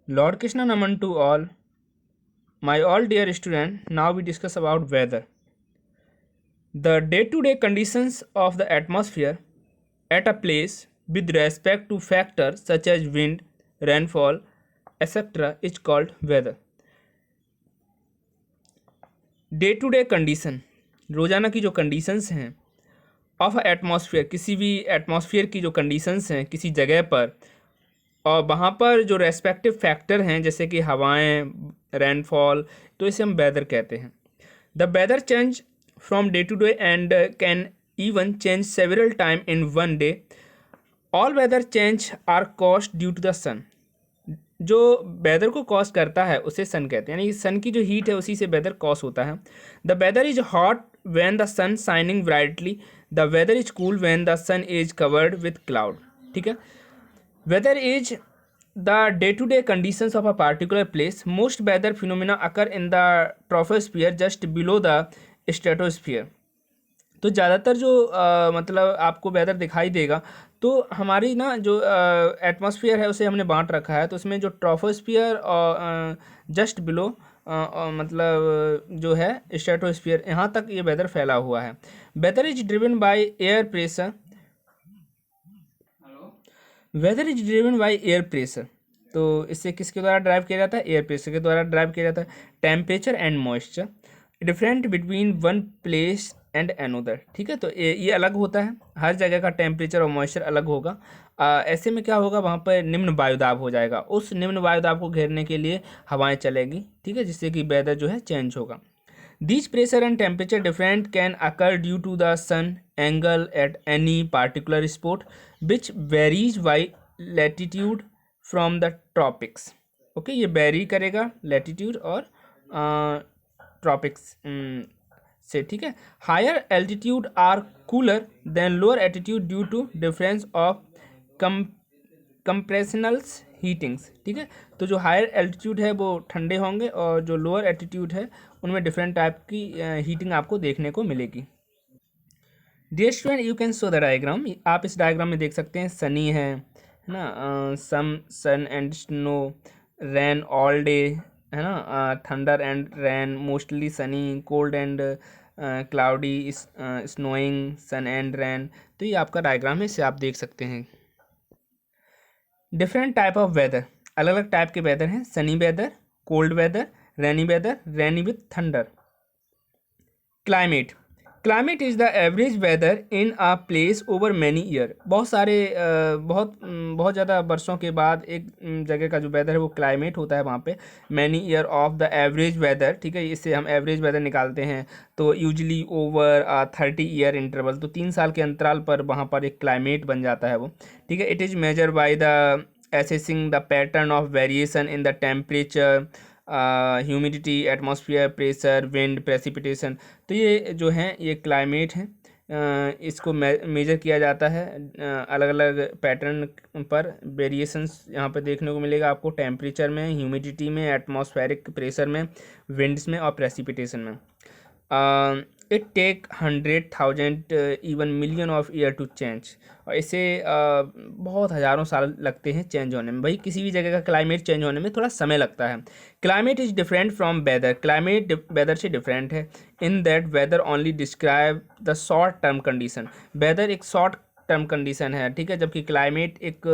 Lord Krishna Naman to all, my all dear student. Now we discuss about weather. The day-to-day conditions of the atmosphere at a place with respect to factors such as wind, rainfall, etc. is called weather. Day to day condition, रोज़ाना की जो conditions हैं of atmosphere, किसी भी atmosphere की जो conditions हैं किसी जगह पर, और वहाँ पर जो रेस्पेक्टिव फैक्टर हैं जैसे कि हवाएं, रेनफॉल, तो इसे हम वेदर कहते हैं. The weather change from day to day and can even change several time in one day. All weather change are caused due to the sun. जो वेदर को कॉज करता है उसे सन कहते हैं, यानी सन की जो हीट है उसी से वेदर कॉज होता है. The weather is hot when the sun shining brightly. The weather is cool when the sun is covered with cloud. ठीक है. Weather is the day to day conditions of a particular place. Most weather phenomena occur in the troposphere just below the stratosphere. तो ज़्यादातर जो मतलब आपको weather दिखाई देगा तो हमारी ना जो एटमॉस्फेयर है उसे हमने बांट रखा है. तो उसमें जो ट्रोपोस्फियर और जस्ट बिलो मतलब जो है स्ट्रेटोस्फियर, यहाँ तक ये वेदर फैला हुआ है. Weather is driven by air pressure. Weather is driven by air pressure. तो इससे किसके द्वारा ड्राइव किया जाता है? एयर प्रेशर के द्वारा ड्राइव किया जाता है. Temperature and moisture different between one place and another. ठीक है. तो ये अलग होता है, हर जगह का टेम्परेचर और मॉइस्चर अलग होगा. ऐसे में क्या होगा, वहाँ पर निम्न वायुदाब हो जाएगा. उस निम्न वायुदाब को घेरने के लिए हवाएं चलेगी. ठीक है. जिससे कि वेदर जो है चेंज होगा. These pressure and temperature different can occur due to the sun angle at any particular spot, which varies by latitude from the tropics. Okay, ये वेरी करेगा latitude और ट्रॉपिक्स से. ठीक है. Higher altitude are cooler than lower altitude due to difference of compressionals heatings. ठीक है. तो जो हायर एल्टीट्यूड है वो ठंडे होंगे और जो लोअर एल्टीट्यूड है उनमें डिफरेंट टाइप की हीटिंग आपको देखने को मिलेगी. Dear student, you can show the diagram. आप इस डायग्राम में देख सकते हैं सनी है ना, sun and snow, rain all day है ना, thunder and rain mostly sunny, cold and cloudy, snowing, sun and rain. तो ये आपका डायग्राम है, इसे आप देख सकते हैं. डिफरेंट टाइप ऑफ वेदर, अलग अलग टाइप के वेदर हैं. Sunny weather, cold weather, rainy weather, rainy with thunder. Climate. Climate is the average weather in a place over many year. बहुत सारे बहुत ज़्यादा वर्षों के बाद एक जगह का जो वेदर है वो क्लाइमेट होता है वहाँ पे. Many year of the average weather. ठीक है. इससे हम एवरेज वेदर निकालते हैं. तो यूजली ओवर 30 ईयर इंटरवल, तो 3 साल के अंतराल पर वहाँ पर एक क्लाइमेट बन जाता है वो. ठीक है. It is measure by the assessing the pattern of variation in the temperature, humidity, atmosphere pressure, wind, precipitation. तो ये जो हैं ये क्लाइमेट हैं. इसको मेजर किया जाता है अलग अलग पैटर्न पर. वेरिएशंस यहाँ पर देखने को मिलेगा आपको टेम्परेचर में, ह्यूमिडिटी में, एटमॉस्फेरिक प्रेशर में, विंड्स में और प्रेसिपिटेशन में. It take 100,000 even million of year to change. और इसे बहुत हज़ारों साल लगते हैं चेंज होने में. भाई किसी भी जगह का क्लाइमेट चेंज होने में थोड़ा समय लगता है. Climate is different from weather. Climate weather से डिफरेंट है in that weather only describe the short term condition. Weather एक शॉर्ट टर्म कंडीशन है. ठीक है. जबकि क्लाइमेट एक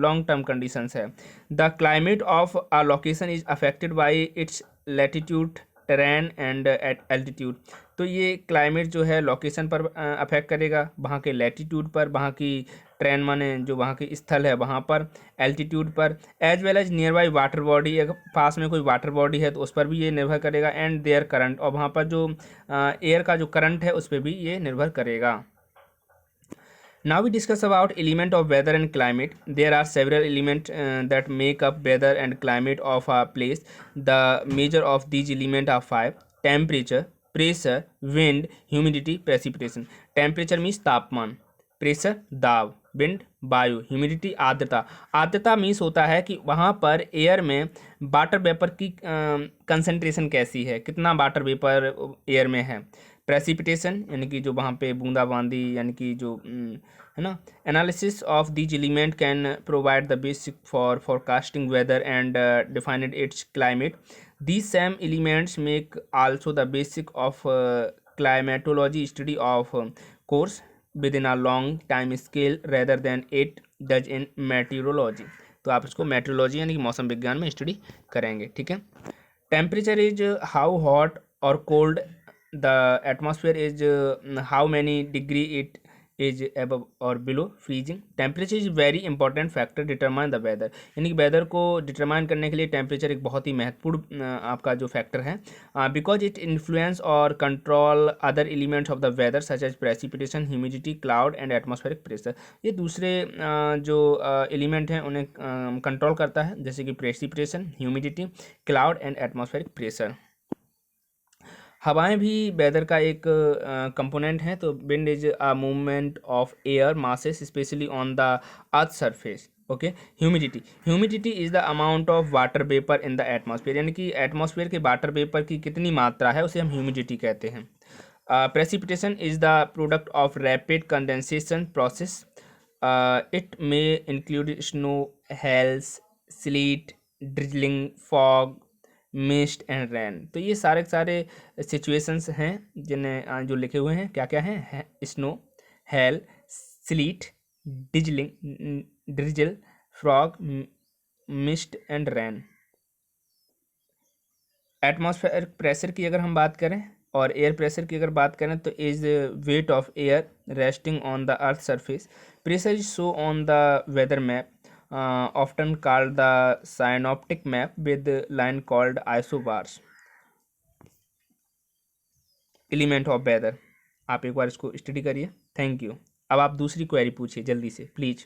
लॉन्ग टर्म कंडीशंस है. The climate of a location is affected by its latitude, terrain and altitude. तो ये क्लाइमेट जो है लोकेशन पर अफेक्ट करेगा, वहाँ के लैटिट्यूड पर, वहाँ की ट्रेन माने जो वहाँ की स्थल है वहाँ पर, एल्टीट्यूड पर, as well as near by water body. अगर पास में कोई वाटर बॉडी है तो उस पर भी ये निर्भर करेगा. एंड देयर करंट, और वहाँ पर जो एयर का जो करंट है उस पर भी ये निर्भर करेगा. Now we discuss about element of weather and climate. There are several elements that make up weather and climate of a place. The major of these elements are 5: temperature, pressure, wind, humidity, precipitation. Temperature means तापमान, pressure दाब, wind वायु, humidity आर्द्रता. आर्द्रता means होता है कि वहाँ पर एयर में वाटर वेपर की कंसंट्रेशन कैसी है, कितना वाटर वेपर एयर में है. प्रेसिपिटेशन यानी कि जो वहाँ पे बूंदाबांदी यानी कि जो है ना, analysis of these element can provide the basic for forecasting weather and defined its climate. These same elements make also the basic of climatology study of course within a long time scale rather than it does in meteorology. तो आप इसको metrology यानी कि मौसम विज्ञान में study करेंगे. ठीक है. टेम्परेचर इज हाउ हॉट और cold the atmosphere is, how many degree it is above और below freezing. Temperature is very important factor determine the weather, यानी कि वेदर को डिटरमाइन करने के लिए टेम्परेचर एक बहुत ही महत्वपूर्ण आपका जो फैक्टर है, बिकॉज इट इन्फ्लुएंस और control other elements of the weather such as precipitation, humidity, cloud and atmospheric pressure. ये दूसरे जो एलिमेंट हैं उन्हें कंट्रोल करता है, जैसे कि precipitation, humidity, cloud and atmospheric pressure. हवाएं भी वेदर का एक कंपोनेंट है. तो wind is a movement of air masses specially on the earth surface. Okay. Humidity is the amount of water vapour in the atmosphere, यानी कि atmosphere के water vapour की कितनी मात्रा है उसे हम ह्यूमिडिटी कहते हैं. Precipitation is the product of rapid condensation process. It may include snow, hails, sleet, drizzling, fog, mist and rain. तो ये सारे के सारे सिचुएशंस हैं जिन्हें जो लिखे हुए हैं क्या क्या हैं, snow, hello, slit, drizzle, frog, mist and rain. Atmosphere pressure की अगर हम बात करें और एयर प्रेशर की अगर बात करें तो is weight of air resting on the earth surface. Pressure is show on the weather map, often called the synoptic map with line called isobars. Element of weather. आप एक बार इसको स्टडी करिए. Thank you. अब आप दूसरी query पूछिए जल्दी से प्लीज़.